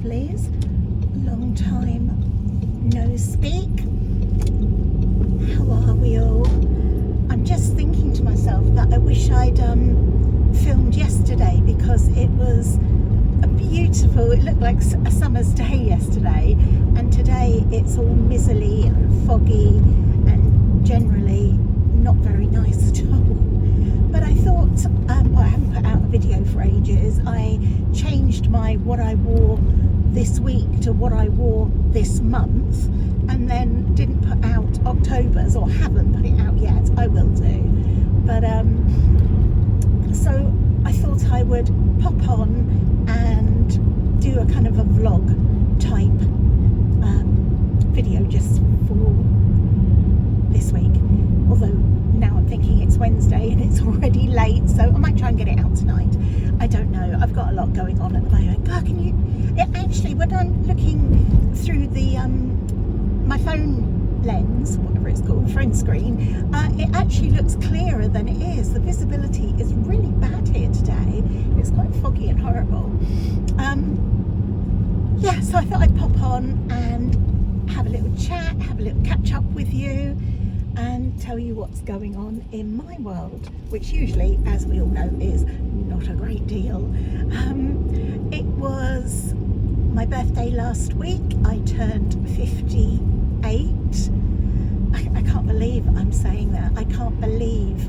lovelies, long time no speak. How are we all? I'm just thinking to myself that I wish I'd filmed yesterday, because it was a beautiful, it looked like a summer's day yesterday, and today it's all miserly and foggy and generally not very nice at all. But I thought, well, I haven't put out a video for ages. I changed my what I wore this week to what I wore this month, and then didn't put out October's, or haven't put it out yet. I will do. But so I thought I would pop on and do a kind of a vlog type video just for this week. Although now I'm thinking it's Wednesday and it's already late, so I might try and get it out tonight. I don't know. I've got a lot going on at the moment. God, can you? It actually, when I'm looking through the my phone lens, whatever it's called, phone screen, it actually looks clearer than it is. The visibility is really bad here today. It's quite foggy and horrible. Yeah, so I thought I'd pop on and have a little chat, have a little catch up with you, and tell you what's going on in my world, which usually, as we all know, is not a great deal. It was my birthday last week. I turned 58. I can't believe I'm saying that. I can't believe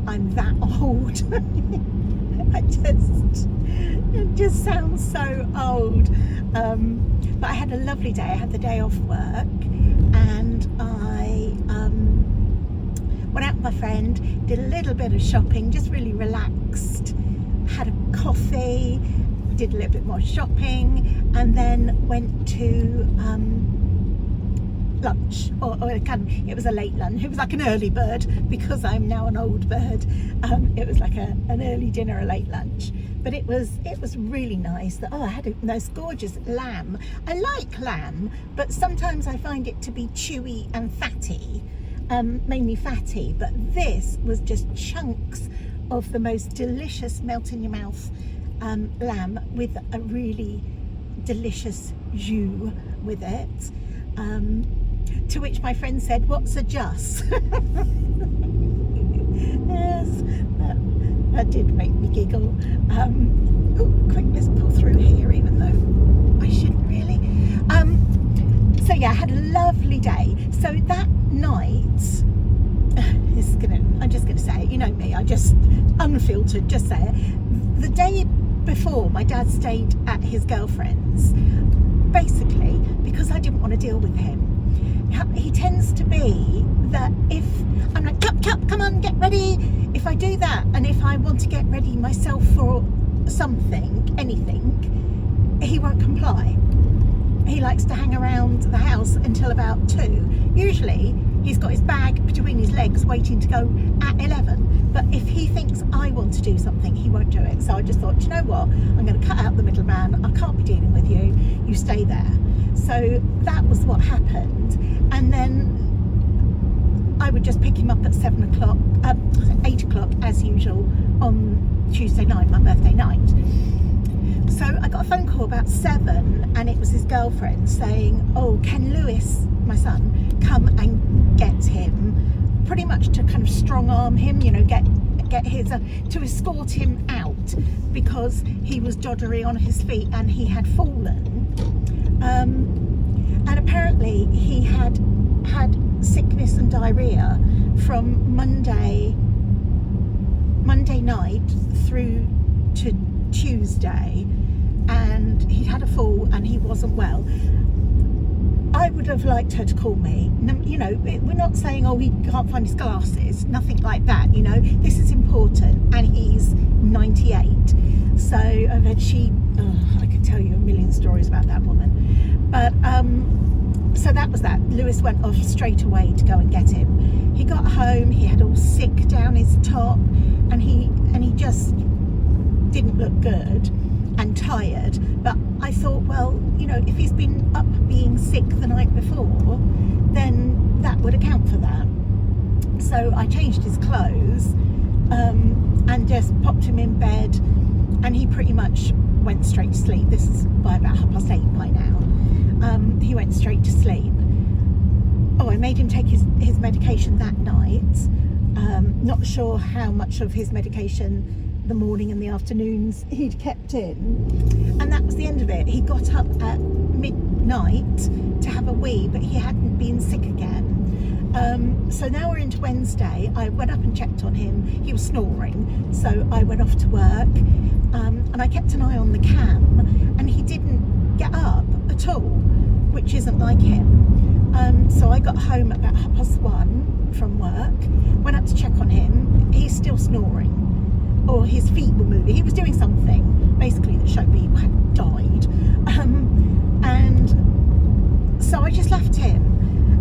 I'm that old. It just sounds so old. But I had a lovely day. I had the day off work, and I went out with my friend, did a little bit of shopping, just really relaxed, had a coffee, did a little bit more shopping, and then went to lunch, or it was a late lunch. It was like an early bird, because I'm now an old bird. It was like an early dinner, a late lunch, but it was really nice. I had a nice gorgeous lamb. I like lamb, but sometimes I find it to be chewy and fatty, mainly fatty, but this was just chunks of the most delicious melt in your mouth lamb, with a really delicious jus with it. To which my friend said, "What's a juss?" Yes, that did make me giggle. Quick, let's pull through here, even though I shouldn't really. So yeah, I had a lovely day. So that night, I'm just gonna say it, you know me, I just unfiltered, just say it. The day before, my dad stayed at his girlfriend's, basically because I didn't want to deal with him. He tends to be that if I'm like, come on, get ready. If I do that, and if I want to get ready myself for something, anything, he won't comply. He likes to hang around the house until about 2. Usually he's got his bag between his legs waiting to go at 11. But if he thinks I want to do something, he won't do it. So I just thought, you know what? I'm going to cut out the middleman. I can't be dealing with you. You stay there. So that was what happened. And then I would just pick him up at 8 o'clock as usual on Tuesday night, my birthday night. So I got a phone call about 7, and it was his girlfriend saying, "Oh, can Lewis, my son, come and get him?" Pretty much to kind of strong arm him, you know, get his to escort him out, because he was doddery on his feet and he had fallen. And apparently he had sickness and diarrhea from Monday night through to Tuesday, and he'd had a fall and he wasn't well. I would have liked her to call me. You know, we're not saying, oh, he can't find his glasses, nothing like that, you know. This is important, and he's 98. So I could tell you a million stories about that woman. But so that was that. Lewis went off straight away to go and get him. He got home, he had all sick down his top, and he just didn't look good and tired. But I thought, well, you know, if he's been up being sick the night before, then that would account for that. So I changed his clothes and just popped him in bed, and he pretty much went straight to sleep. This is by about 8:30 by now. He went straight to sleep. Oh, I made him take his medication that night. Not sure how much of his medication the morning and the afternoons he'd kept in, and that was the end of it. He got up at midnight to have a wee, but he hadn't been sick again. So now we're into Wednesday. I went up and checked on him. He was snoring, so I went off to work, and I kept an eye on the cam, and he didn't get up at all, which isn't like him. So I got home at about 1:30 from work, went up to check on him. He's still snoring, or his feet were moving. He was doing something basically that showed me he hadn't died. And so I just left him,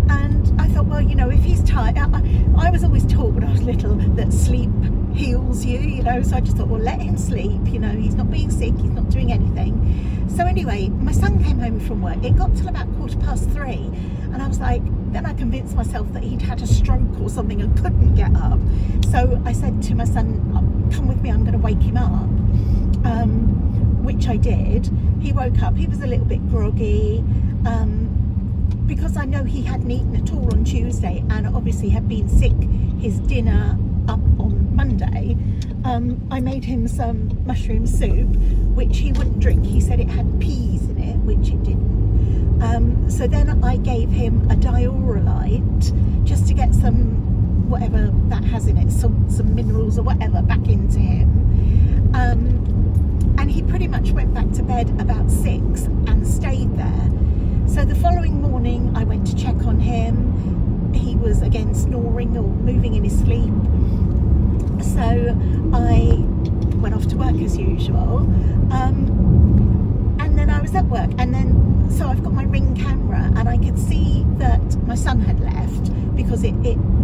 and I thought, well, you know, if he's tired, I was always taught when I was little that sleep heals you, you know, so I just thought, well, let him sleep, you know, he's not being sick, he's not doing anything. So anyway, my son came home from work. It got till about 3:15, and I was like, then I convinced myself that he'd had a stroke or something and couldn't get up. So I said to my son, come with me, I'm going to wake him up, which I did. He woke up, he was a little bit groggy, because I know he hadn't eaten at all on Tuesday, and obviously had been sick his dinner up on Monday. I made him some mushroom soup, which he wouldn't drink. He said it had peas in it, which it didn't. So then I gave him a Diaurolite just to get some, whatever that has in it, salts and minerals or whatever, back into him. And he pretty much went back to bed about 6 and stayed there. So the following morning I went to check on him. He was again snoring or moving in his sleep. So I went off to work as usual. And then I was at work, and then so I've got my Ring camera, and I could see that my son had left because it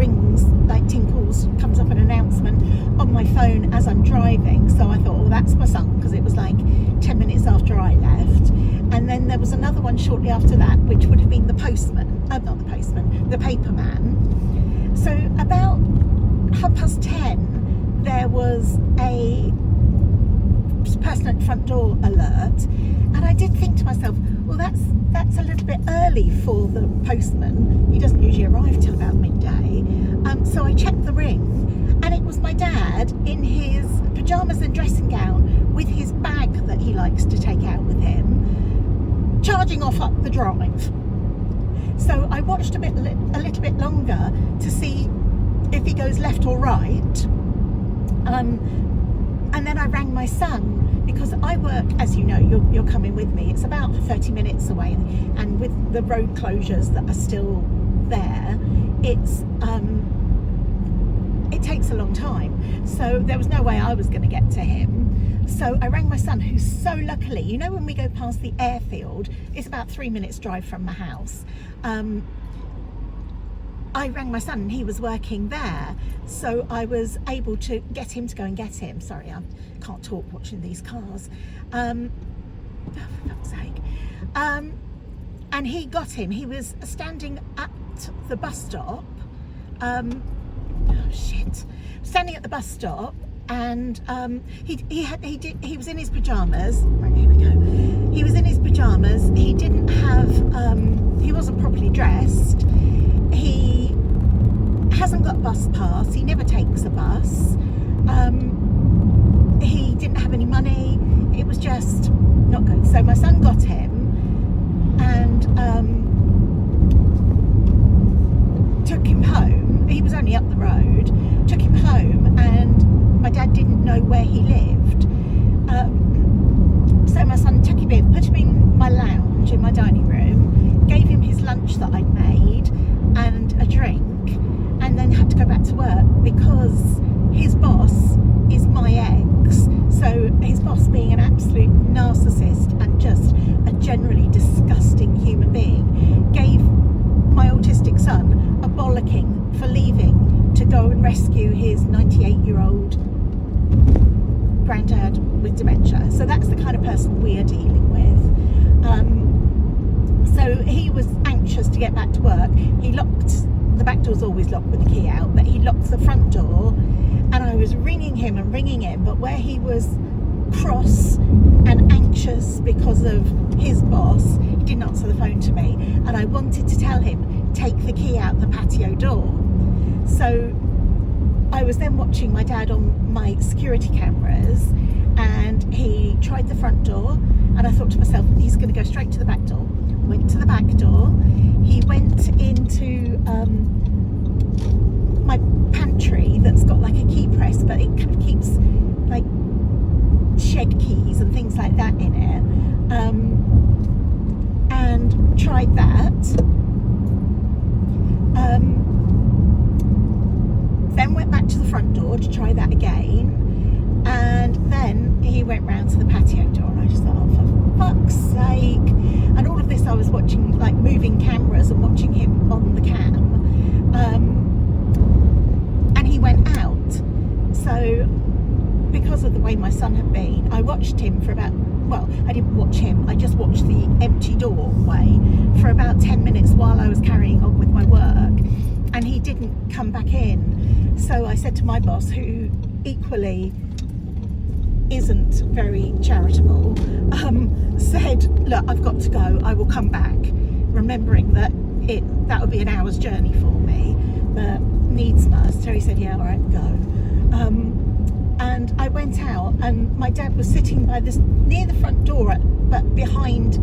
rings, like tinkles, comes up an announcement on my phone as I'm driving. So I thought, oh, that's my son, because it was like 10 minutes after I left. And then there was another one shortly after that, which would have been the postman, not the postman, the paperman. So about 10:30, there was a person at the front door alert, and I did think to myself, well, that's a little bit early for the postman. He doesn't usually arrive till about midday. So I checked the Ring, and it was my dad in his pyjamas and dressing gown with his bag that he likes to take out with him, charging off up the drive. So I watched a little bit longer to see if he goes left or right. And then I rang my son, because I work, as you know, you're coming with me, it's about 30 minutes away, and with the road closures that are still there, it takes a long time. So there was no way I was going to get to him. So I rang my son, who's so luckily, you know, when we go past the airfield, it's about 3 minutes drive from my house. I rang my son, and he was working there, so I was able to get him to go and get him. Sorry, I can't talk watching these cars. For fuck's sake. And he got him. He was standing at the bus stop. Standing at the bus stop, and he was in his pajamas. Right, here we go. He was in his pajamas. He didn't have. He wasn't properly dressed. He hasn't got a bus pass. He never takes a bus. He didn't have any money. It was just not good. So my son got him, and took him home. He was only up the road. Took him home, and my dad didn't know where he lived. So my son took him in, put him in my lounge in my dining room, gave him his lunch that I'd made and a drink, and then had to go back to work because his boss is my ex. So his boss, being an absolute narcissist and just a generally disgusting human being, gave my autistic son a bollocking for leaving to go and rescue his 98-year-old granddad with dementia. So that's the kind of person we are dealing with. So he was anxious to get back to work. He locked, the back door's always locked with the key out, but he locked the front door, and I was ringing him, but where he was cross and anxious because of his boss. He didn't answer the phone to me, and I wanted to tell him, take the key out the patio door. So I was then watching my dad on my security cameras, and he tried the front door, and I thought to myself, he's going to go straight to the back door. Went to the back door. He went into my pantry that's got like a key press, but it kind of keeps like shed keys and things like that in it, and tried that. Then went back to the front door to try that again, and then he went round to the patio door, and I just thought, oh, for fuck's sake. And all of this I was watching like moving cameras and watching him on the cam, and he went out. So because of the way my son had been, I watched him for about, well, I didn't watch him, I just watched the empty doorway for about 10 minutes while I was carrying on with my work, and he didn't come back in. So I said to my boss, who equally isn't very charitable, said, look, I've got to go, I will come back, remembering that that would be an hour's journey for me, but needs must. So he said, yeah, all right, go. And I went out, and my dad was sitting by this near the front door, but behind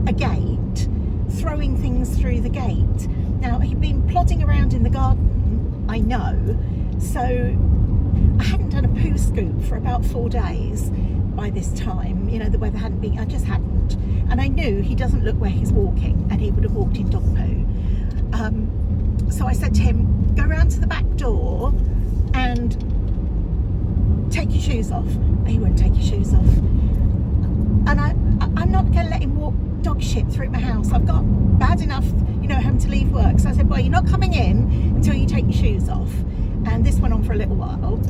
a gate, throwing things through the gate. Now, he'd been plodding around in the garden, I know, so I hadn't done a poo scoop for about 4 days by this time. You know, the weather hadn't been, I just hadn't. And I knew he doesn't look where he's walking, and he would have walked in dog poo. So I said to him, go round to the back door and take your shoes off. And he wouldn't take his shoes off. And I'm not going to let him walk dog shit through my house. I've got bad enough, you know, having to leave work. So I said, well, you're not coming in until you take your shoes off. And this went on for a little while.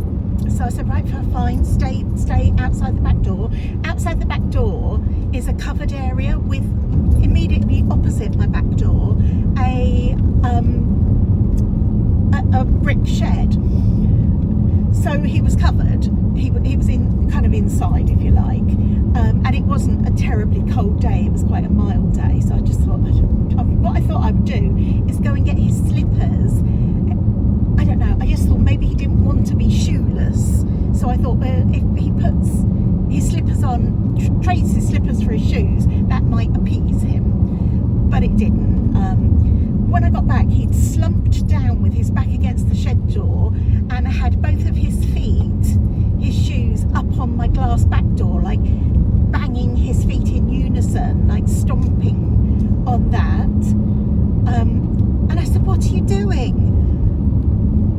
So I said, right, fine, stay outside the back door. Outside the back door is a covered area with, immediately opposite my back door, a brick shed. So he was covered. He was in kind of inside, if you like, and it wasn't a terribly cold day. It was quite a mild day. So I just thought, what I thought I would do is go and get his slippers. I don't know. I just thought maybe he didn't want to be shoeless. So I thought, well, if he puts his slippers on, trades his slippers for his shoes, that might appease him. But it didn't. When I got back, he'd slumped down with his back against the shed door and had both of his feet, his shoes, up on my glass back door, like banging his feet in unison, like stomping on that. And I said, what are you doing?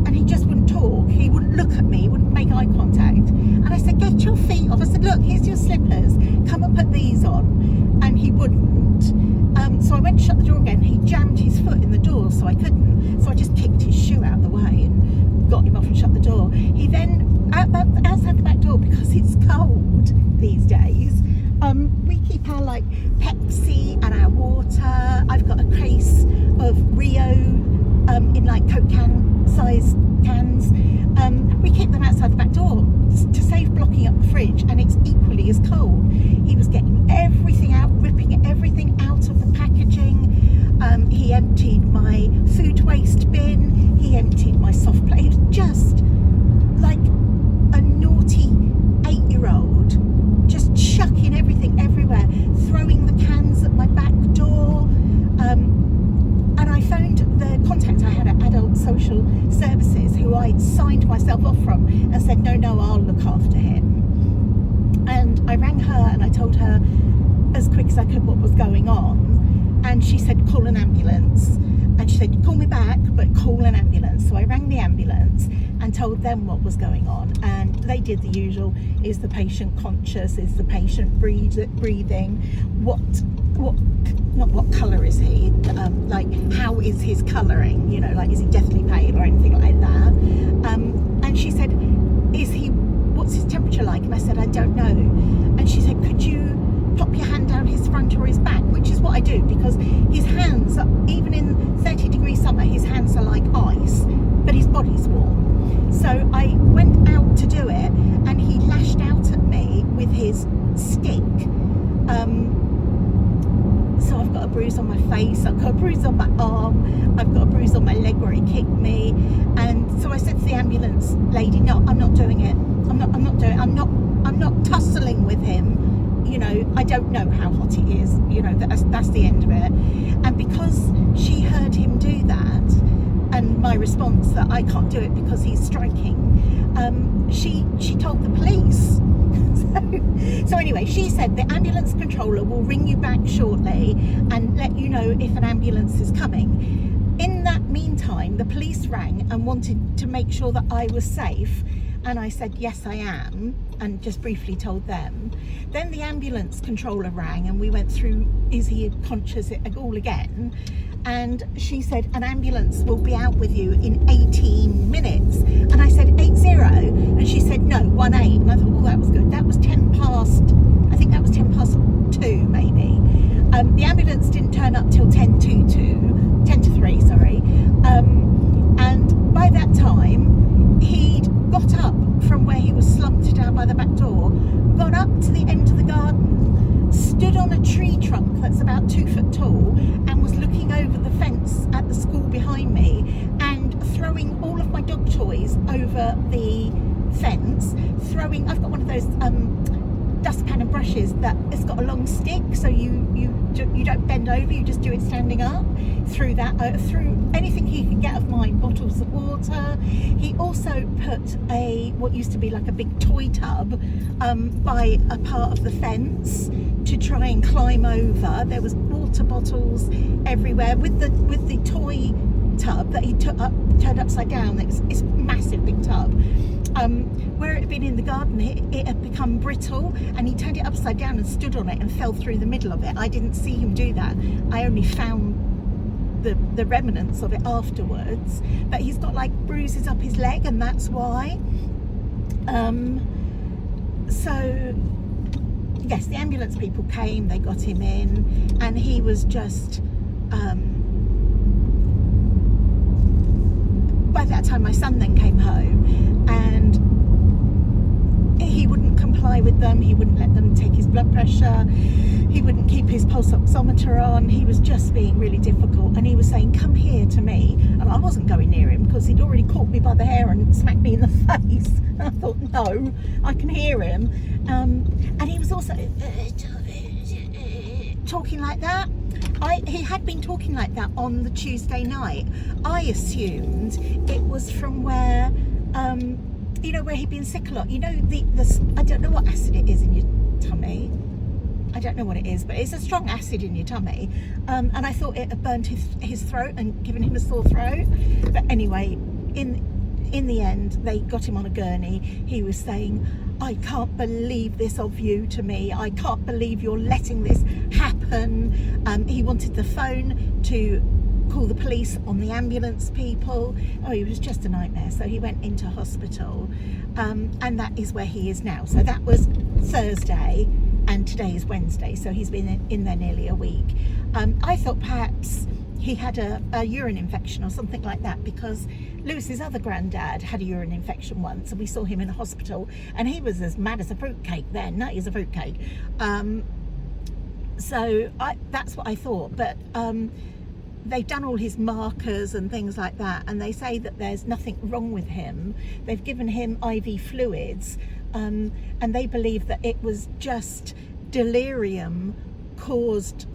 And he just wouldn't talk. He wouldn't look at me, he wouldn't make eye contact. And I said, get your feet off. I said, look, here's your slippers, come and put these on. And he wouldn't. So I went to shut the door again. He jammed his foot in the door, so I couldn't. So I just kicked his shoe out of the way and got him off and shut the door. He then, outside the back door, because it's cold these days, we keep our like Pepsi and our water. I've got a case of Rio in like Coke can size cans. We keep them outside the back door to save blocking up the fridge, and it's equally as cold. He was getting everything out, ripping everything out of the packaging. He emptied my food waste bin. He emptied my soft plate. It was just like a naughty 8-year-old, just chucking everything everywhere, throwing the cans at my back door. And I phoned the contact I had at Adult Social Services, who I'd signed myself off from, and said, no, I'll look after him. And I rang her and I told her as quick as I could what was going on. And she said, call an ambulance. And she said, call me back, but call an ambulance. So I rang the ambulance and told them what was going on. And they did the usual. Is the patient conscious? Is the patient breathing? Not what colour is he? Like, how is his colouring? You know, like, is he deathly pale or anything like that? And she said, what's his temperature like? And I said, I don't know. And she said, could you pop your hand down his front or his back? Which is what I do, because his hands, even in 30-degree summer, his hands are like ice, but his body's warm. So I went out to do it, and he lashed out at me his stick. So I've got a bruise on my face, I've got a bruise on my arm, I've got a bruise on my leg where he kicked me. And so I said to the ambulance lady, no, I'm not doing it. I'm not tussling with him. You know, I don't know how hot he is. You know, that's the end of it. And because she heard him do that, and my response that I can't do it because he's striking, she told the police. So anyway, she said the ambulance controller will ring you back shortly and let you know if an ambulance is coming. In that meantime, the police rang and wanted to make sure that I was safe, and I said yes I am, and just briefly told them. Then the ambulance controller rang and we went through, is he conscious all again? And she said an ambulance will be out with you in 18 minutes. And I said 80, and she said no, 18. And I thought, well, that was good. That was 10 past, I think that was 10 past 2 maybe. The ambulance didn't turn up till 10 to 3, sorry. And by that time, he'd got up from where he was slumped down by the back door, gone up to the end of the garden, stood on a tree trunk that's about 2 foot tall, and was looking over the fence at the school behind me and throwing all of my dog toys over the fence, I've got one of those dustpan and brushes that it's got a long stick, so you don't bend over, you just do it standing up. Through anything he could get of mine, bottles of water. He also put what used to be like a big toy tub by a part of the fence to try and climb over. There was water bottles everywhere with the toy tub that he turned upside down. It's a massive big tub. Where it had been in the garden, it had become brittle, and he turned it upside down and stood on it and fell through the middle of it. I didn't see him do that. I only found the remnants of it afterwards. But he's got like bruises up his leg, and that's why. So yes, the ambulance people came, they got him in, and he was just by that time my son then came home, and he wouldn't comply with them. He wouldn't let them take his blood pressure, he wouldn't keep his pulse oximeter on. He was just being really difficult, and he was saying, come here to me, and I wasn't going near him because he'd already caught me by the hair and smacked me in the face. And I thought, no, I can hear him. And he was also talking like that. He had been talking like that on the Tuesday night. I assumed it was from where, you know, where he'd been sick a lot. You know, I don't know what acid it is in your tummy. I don't know what it is, but it's a strong acid in your tummy. And I thought it had burnt his throat and given him a sore throat. But anyway, in the end, they got him on a gurney. He was saying, I can't believe this of you to me. I can't believe you're letting this happen. He wanted the phone to call the police on the ambulance people. Oh, he was just a nightmare. So he went into hospital, and that is where he is now. So that was Thursday, and today is Wednesday. So he's been in there nearly a week. I thought perhaps he had a urine infection or something like that, because Lewis's other granddad had a urine infection once, and we saw him in a hospital, and he was as mad as a fruitcake then, nutty as a fruitcake. So that's what I thought, but they've done all his markers and things like that, and they say that there's nothing wrong with him. They've given him IV fluids, and they believe that it was just delirium caused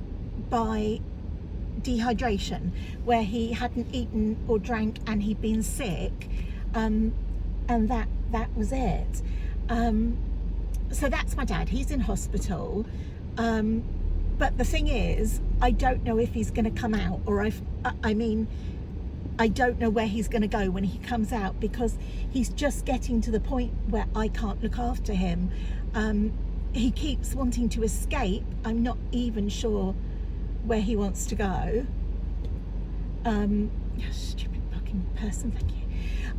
by dehydration, where he hadn't eaten or drank and he'd been sick, and that was it. So that's my dad. He's in hospital, but the thing is, I don't know if he's going to come out, or I mean I don't know where he's going to go when he comes out, because he's just getting to the point where I can't look after him. He keeps wanting to escape. I'm not even sure where he wants to go. Stupid fucking person, thank you.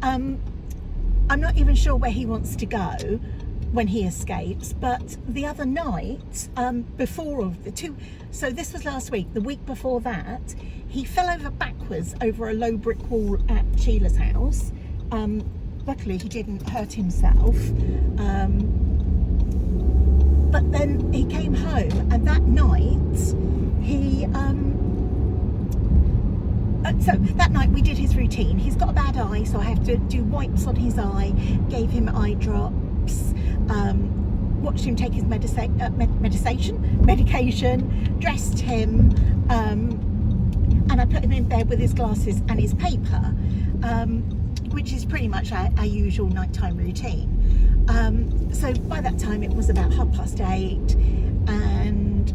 I'm not even sure where he wants to go when he escapes, but the other night, so this was last week, the week before that, he fell over backwards over a low brick wall at Sheila's house. Luckily he didn't hurt himself. But then he came home, and that night he so that night we did his routine. He's got a bad eye, so I have to do wipes on his eye, gave him eye drops, watched him take his medication, dressed him, and I put him in bed with his glasses and his paper, which is pretty much our usual nighttime routine. So by that time it was about 8:30, and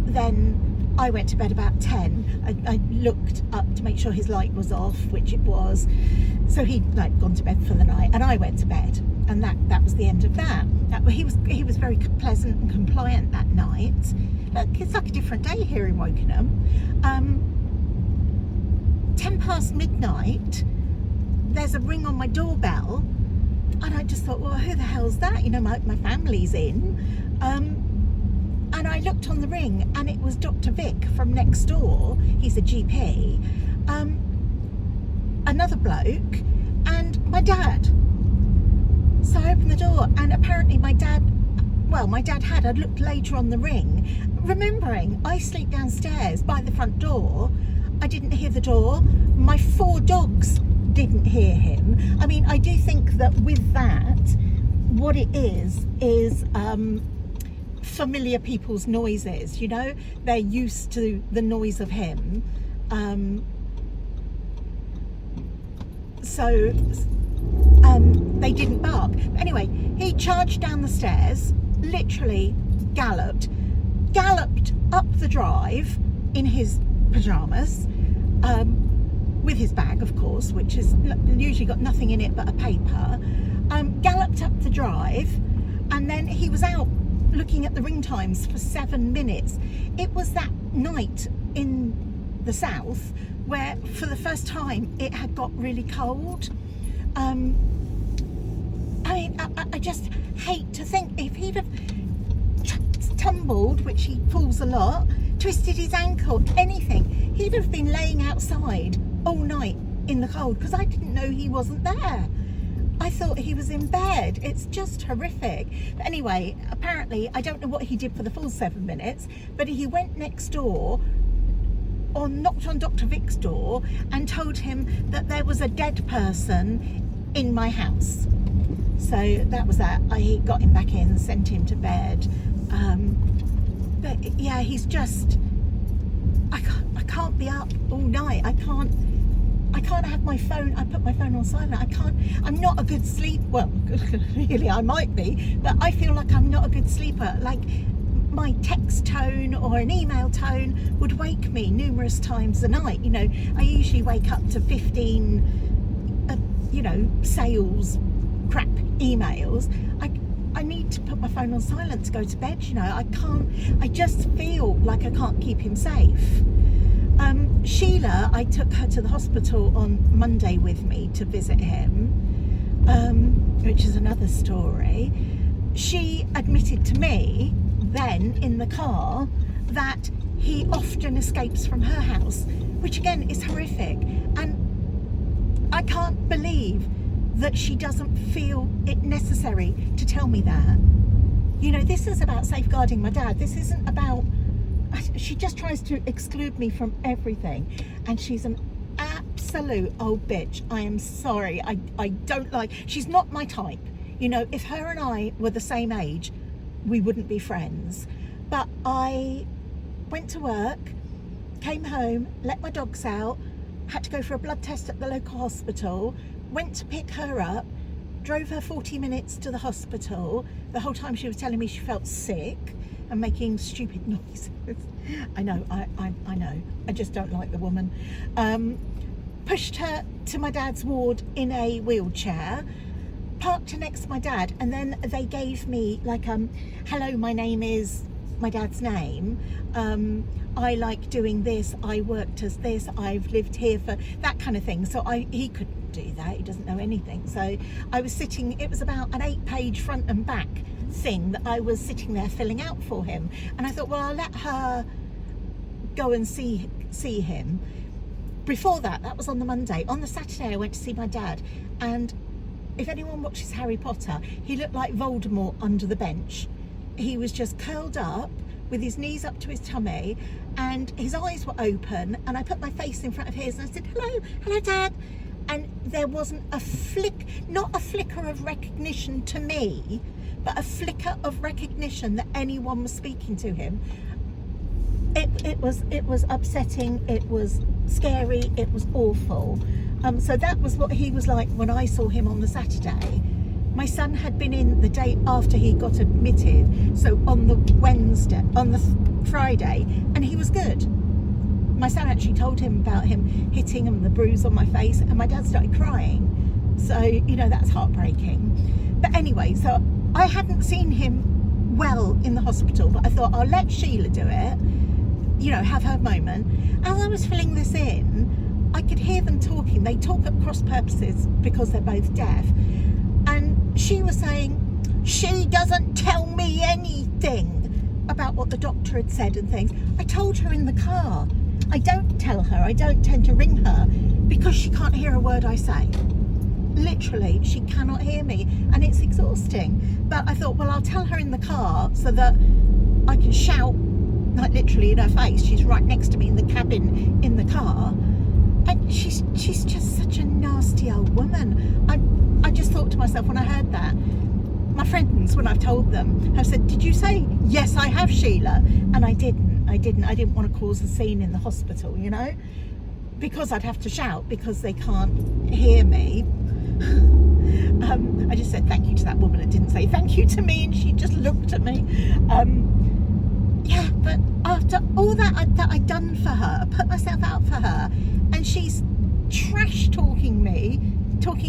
then I went to bed about 10. I looked up to make sure his light was off, which it was. So he'd gone to bed for the night, and I went to bed, and that was the end of that. He was very pleasant and compliant that night. Look, it's like a different day here in Wokingham. 10 past midnight, there's a ring on my doorbell, and I just thought, well, who the hell's that? My family's in. And I looked on the ring, and it was Dr. Vic from next door. He's a GP. Another bloke, and my dad. So I opened the door, and apparently my dad had. I'd looked later on the ring, remembering I sleep downstairs by the front door. I didn't hear the door. My 4 dogs didn't hear him. I mean, I do think that with that, what it is familiar people's noises. They're used to the noise of him, so they didn't bark. But anyway, he charged down the stairs, literally galloped up the drive in his pajamas, with his bag, of course, which is usually got nothing in it but a paper. Galloped up the drive, and then he was out looking at the ring times for 7 minutes. It was that night in the south where for the first time it had got really cold. I mean, I just hate to think if he'd have tumbled, which he falls a lot, twisted his ankle, anything, he'd have been laying outside all night in the cold, because I didn't know he wasn't there. I thought he was in bed. It's just horrific. But anyway, apparently, I don't know what he did for the full 7 minutes, but he went next door, or knocked on Dr. Vic's door, and told him that there was a dead person in my house. So that was that. I got him back in, sent him to bed. But yeah, he's just, I can't be up all night. I can't have my phone. I put my phone on silent. I'm not a good sleep. Well, really, I might be, but I feel like I'm not a good sleeper. Like, my text tone or an email tone would wake me numerous times a night. I usually wake up to 15, sales crap emails. I need to put my phone on silent to go to bed. I just feel like I can't keep him safe. Sheila, I took her to the hospital on Monday with me to visit him, which is another story. She admitted to me then in the car that he often escapes from her house, which again is horrific. And I can't believe that she doesn't feel it necessary to tell me that. This is about safeguarding my dad. This isn't about, she just tries to exclude me from everything, and she's an absolute old bitch. I am sorry. I don't like, she's not my type. If her and I were the same age, we wouldn't be friends. But I went to work, came home, let my dogs out, had to go for a blood test at the local hospital, went to pick her up, drove her 40 minutes to the hospital. The whole time she was telling me she felt sick and making stupid noises. I know, I know. I just don't like the woman. Pushed her to my dad's ward in a wheelchair, parked her next to my dad, and then they gave me like, hello, my name is my dad's name. I like doing this. I worked as this. I've lived here for that kind of thing. So he couldn't do that. He doesn't know anything. So I was sitting, it was about an 8-page front and back thing that I was sitting there filling out for him. And I thought, well, I'll let her go and see him. Before that was on the Monday. On the Saturday, I went to see my dad. And if anyone watches Harry Potter, he looked like Voldemort under the bench. he was just curled up with his knees up to his tummy, and his eyes were open, and I put my face in front of his and I said, hello Dad, and there wasn't not a flicker of recognition to me, but a flicker of recognition that anyone was speaking to him. It was upsetting, it was scary, it was awful. So that was what he was like when I saw him on the Saturday. My son had been in the day after he got admitted, so on the Friday, and he was good. My son actually told him about him hitting him, the bruise on my face, and my dad started crying. So, you know, that's heartbreaking. But anyway, so I hadn't seen him well in the hospital, but I thought I'll let Sheila do it, you know, have her moment. As I was filling this in, I could hear them talking. They talk at cross purposes because they're both deaf. And she was saying, she doesn't tell me anything about what the doctor had said and things. I told her in the car. I don't tell her, I don't tend to ring her because she can't hear a word I say. Literally, she cannot hear me, and it's exhausting. But I thought, well, I'll tell her in the car so that I can shout, like literally in her face. She's right next to me in the cabin in the car. And she's just such a nasty old woman. I just thought to myself when I heard that, my friends, when I've told them, have said, did you say, yes, I have, Sheila? And I didn't want to cause a scene in the hospital, you know, because I'd have to shout because they can't hear me. I just said thank you to that woman and didn't say thank you to me, and she just looked at me. Yeah, but after all that I'd done for her, put myself out for her, and she's trash talking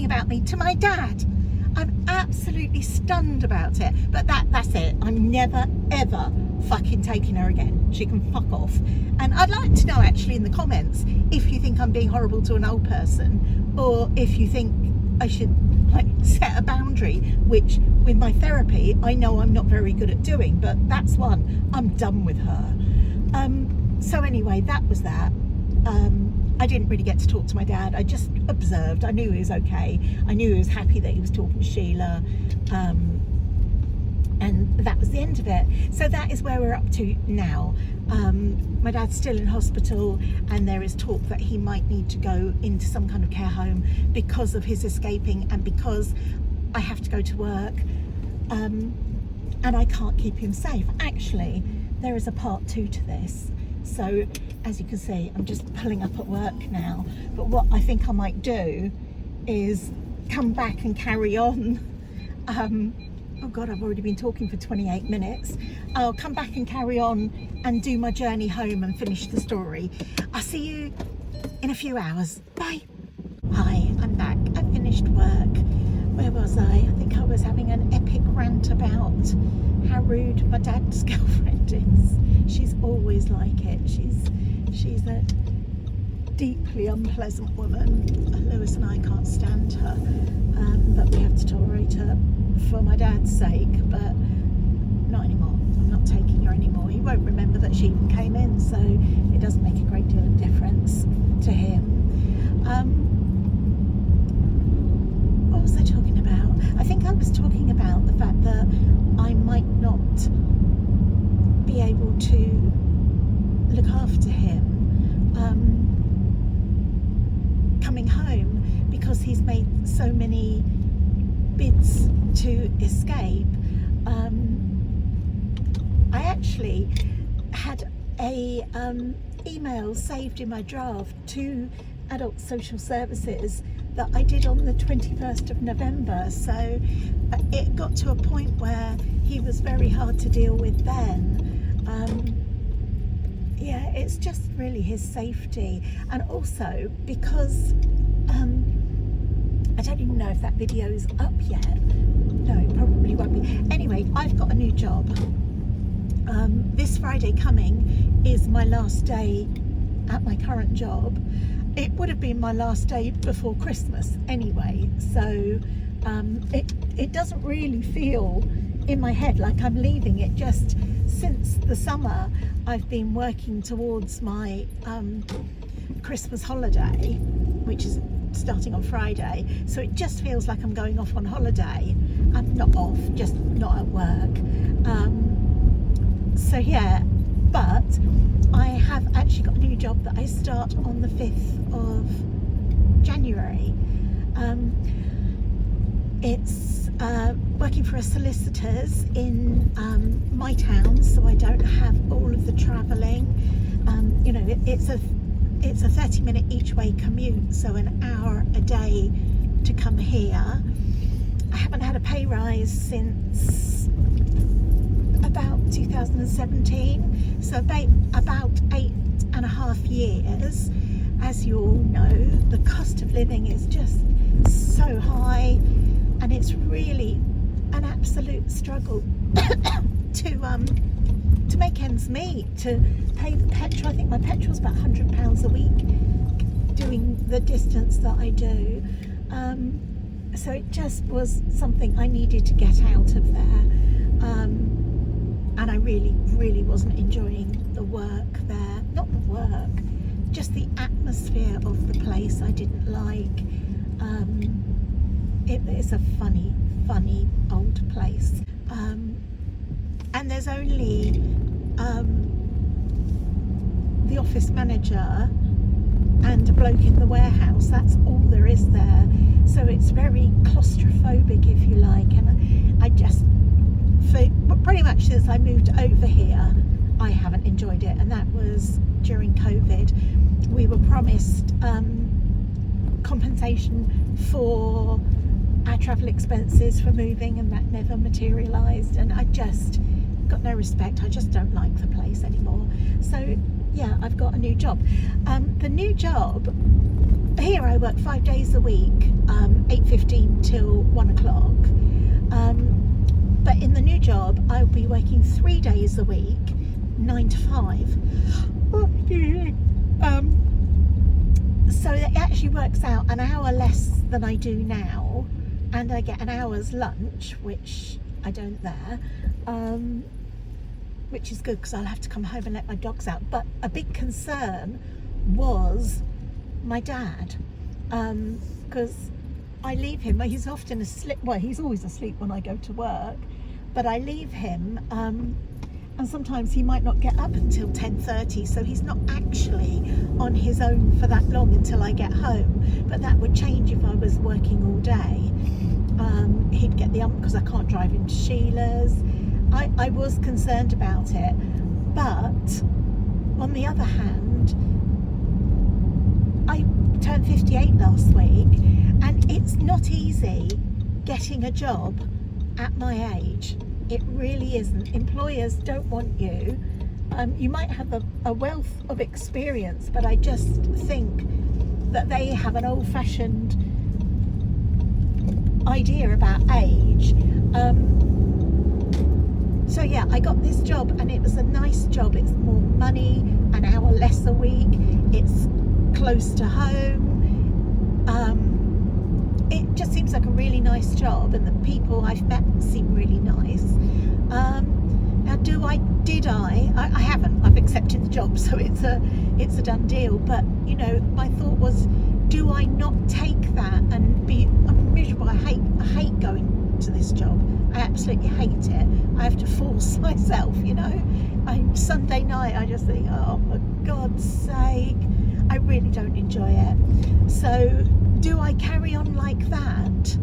about me to my dad. I'm absolutely stunned about it. But that's it. I'm never ever fucking taking her again. She can fuck off. And I'd like to know actually in the comments if you think I'm being horrible to an old person, or if you think I should like set a boundary, which with my therapy I know I'm not very good at doing, but that's one. I'm done with her. So anyway, that was that. I didn't really get to talk to my dad. I just observed. I knew he was okay. I knew he was happy that he was talking to Sheila. And that was the end of it. So that is where we're up to now. My dad's still in hospital, and there is talk that he might need to go into some kind of care home because of his escaping and because I have to go to work. And I can't keep him safe. Actually, there is a part 2 to this. So as you can see, I'm just pulling up at work now. But what I think I might do is come back and carry on. Oh God, I've already been talking for 28 minutes. I'll come back and carry on and do my journey home and finish the story. I'll see you in a few hours. Bye. Hi, I'm back. I finished work. Where was I? I think I was having an epic rant about how rude my dad's girlfriend is. She's always like it. She's a deeply unpleasant woman. Lewis and I can't stand her, but we have to tolerate her for my dad's sake, but not anymore. I'm not taking her anymore. He won't remember that she even came in, so it doesn't make a great deal of difference to him. What was I talking about? I think I was talking about the fact that I might not be able to look after him coming home because he's made so many bids to escape. I actually had a email saved in my draft to Adult Social Services that I did on the 21st of November, so it got to a point where he was very hard to deal with then. Yeah, it's just really his safety, and also because I don't even know if that video is up yet. No, it probably won't be. Anyway, I've got a new job. This Friday coming is my last day at my current job. It would have been my last day before Christmas anyway, so it doesn't really feel in my head like I'm leaving. It just, since the summer, I've been working towards my Christmas holiday, which is starting on Friday, so it just feels like I'm going off on holiday. I'm not off, just not at work. So yeah, but I have actually got a new job that I start on the 5th of January. It's working for a solicitor's in my town, so I don't have all of the travelling. You know, it's a 30-minute each way commute, so an hour a day to come here. I haven't had a pay rise since about 2017, so about 8.5 years. As you all know, the cost of living is just so high, and it's really an absolute struggle to make ends meet, to pay the petrol. I think my petrol's about £100 a week doing the distance that I do. So it just was something I needed to get out of there. And I really wasn't enjoying the work there. Not the work, just the atmosphere of the place I didn't like. It's a funny old place. And there's only the office manager and a bloke in the warehouse. That's all there is there. So it's very claustrophobic, if you like. And I just, for pretty much since I moved over here, I haven't enjoyed it. And that was during COVID. We were promised compensation for our travel expenses for moving, and that never materialised. And I just got no respect. I just don't like the place anymore. So yeah, I've got a new job. The new job here, I work 5 days a week, 8:15 till 1 o'clock. But in the new job, I'll be working 3 days a week, 9 to 5. So it actually works out an hour less than I do now, and I get an hour's lunch, which I don't there, which is good because I'll have to come home and let my dogs out. But a big concern was my dad, because I leave him. He's often asleep. Well, he's always asleep when I go to work, but I leave him, and sometimes he might not get up until 10:30, so he's not actually on his own for that long until I get home. But that would change if I was working all day. He'd get the because I can't drive him to Sheila's. I was concerned about it, but on the other hand, I turned 58 last week, and it's not easy getting a job at my age. It really isn't. Employers don't want you. You might have a wealth of experience, but I just think that they have an old-fashioned idea about age. So yeah, I got this job, and it was a nice job. It's more money, an hour less a week. It's close to home. It just seems like a really nice job, and the people I've met seem really nice. Now, I haven't. I've accepted the job, so it's a done deal. But you know, my thought was, do I not take that and I'm miserable? I hate going to this job. I absolutely hate it. I have to force myself, you know. Sunday night, I just think, oh, for God's sake, I really don't enjoy it. So, do I carry on like that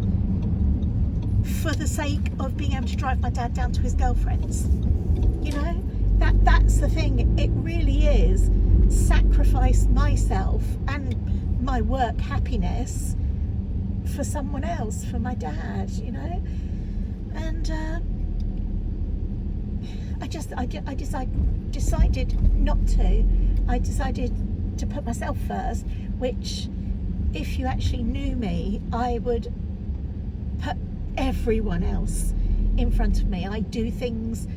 for the sake of being able to drive my dad down to his girlfriend's? You know, that's the thing. It really is sacrifice myself and my work happiness for someone else, for my dad, you know. And I decided not to. I decided to put myself first, which, if you actually knew me, I would put everyone else in front of me. I do things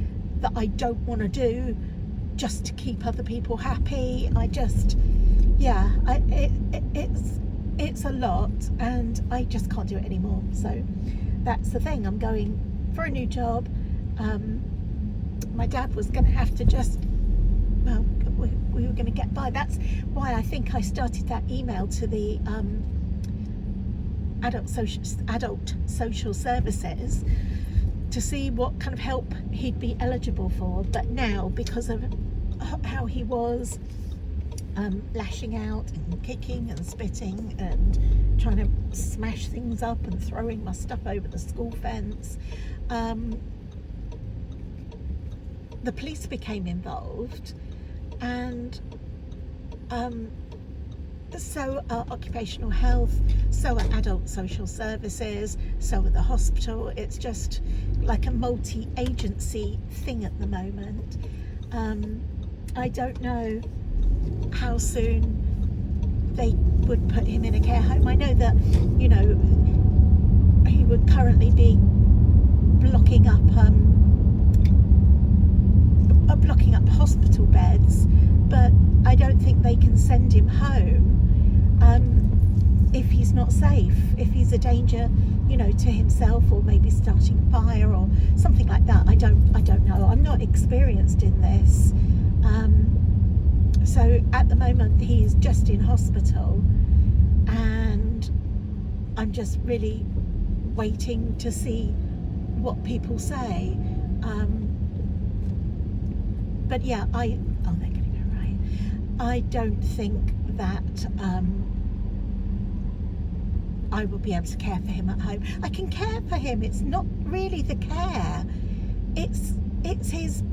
that I don't want to do just to keep other people happy. It's a lot, and I just can't do it anymore. So that's the thing. I'm going for a new job. My dad was going to have to we were going to get by. That's why I think I started that email to the adult social services, to see what kind of help he'd be eligible for. But now, because of how he was lashing out and kicking and spitting and trying to smash things up and throwing my stuff over the school fence, the police became involved, and so are occupational health, so are adult social services, so are the hospital. It's just like a multi-agency thing at the moment. I don't know how soon they would put him in a care home. I know that, you know, he would currently be blocking up hospital beds, but I don't think they can send him home if he's not safe, if he's a danger, you know, to himself, or maybe starting a fire or something like that. I don't know. I'm not experienced in this. So at the moment he's just in hospital, and I'm just really waiting to see what people say. But yeah, they're going to go right. I don't think that I will be able to care for him at home. I can care for him. It's not really the care. It's his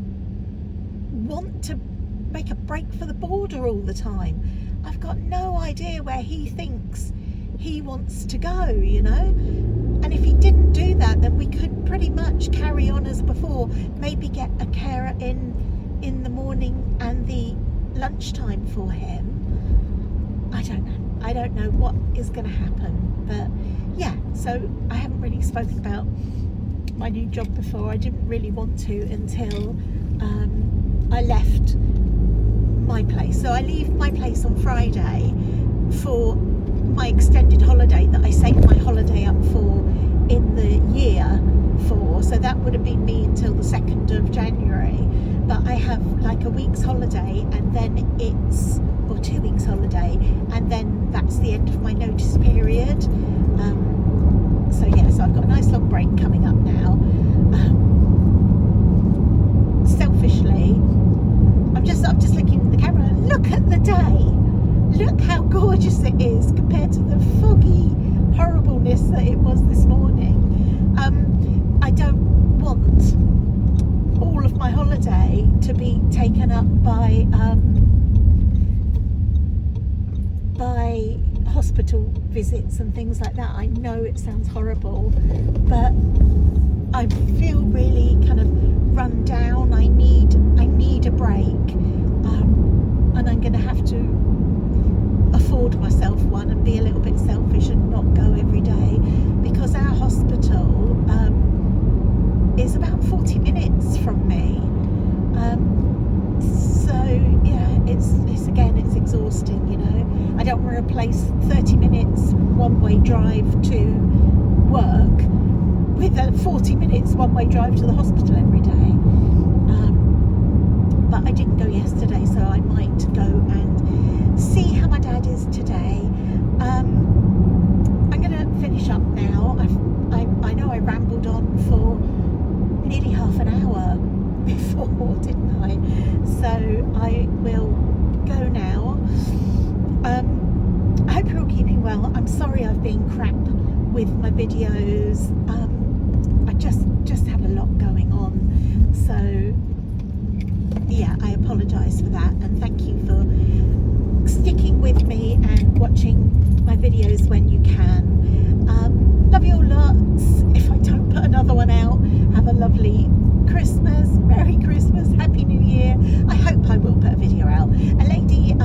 want to make a break for the border all the time. I've got no idea where he thinks he wants to go, you know. And if he didn't do that, then we could pretty much carry on as before. Maybe get a carer in the morning and the lunchtime for him. I don't know what is going to happen. But yeah, so I haven't really spoken about my new job before. I didn't really want to until I left my place. So I leave my place on Friday for my extended holiday that I saved my holiday up for in the year for. So that would have been me until the 2nd of January. But I have like a week's holiday, and then or 2 weeks holiday, and then that's the end of my notice period. So yeah, so I've got a nice long break coming up now. Selfishly, I'm just looking at the camera. Look at the day. Look how gorgeous it is compared to the foggy horribleness that it was this morning. I don't want all of my holiday to be taken up by hospital visits and things like that. I know it sounds horrible, but I feel really kind of run down. I need a break, and I'm going to have to afford myself one and be a little bit selfish and not go every day, because our hospital is about 40 minutes from me. So yeah, it's exhausting, you know. I don't want to replace 30 minutes one-way drive to work with a 40 minutes one-way drive to the hospital every day. But I didn't go yesterday, so I might go and see how my dad is today. I'm going to finish up now. I know I rambled on for nearly half an hour before, didn't I? So I will go now. I hope you're all keeping well. I'm sorry I've been crap with my videos. I just have a lot going on. So yeah, I apologise for that, and thank you for sticking with me and watching my videos when you can. Love you all lots. If I don't put another one out, have a lovely Christmas, Merry Christmas, Happy New Year. I hope I will put a video out. A lady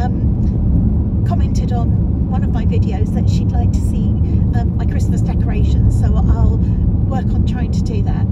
commented on one of my videos that she'd like to see my Christmas decorations, so I'll work on trying to do that.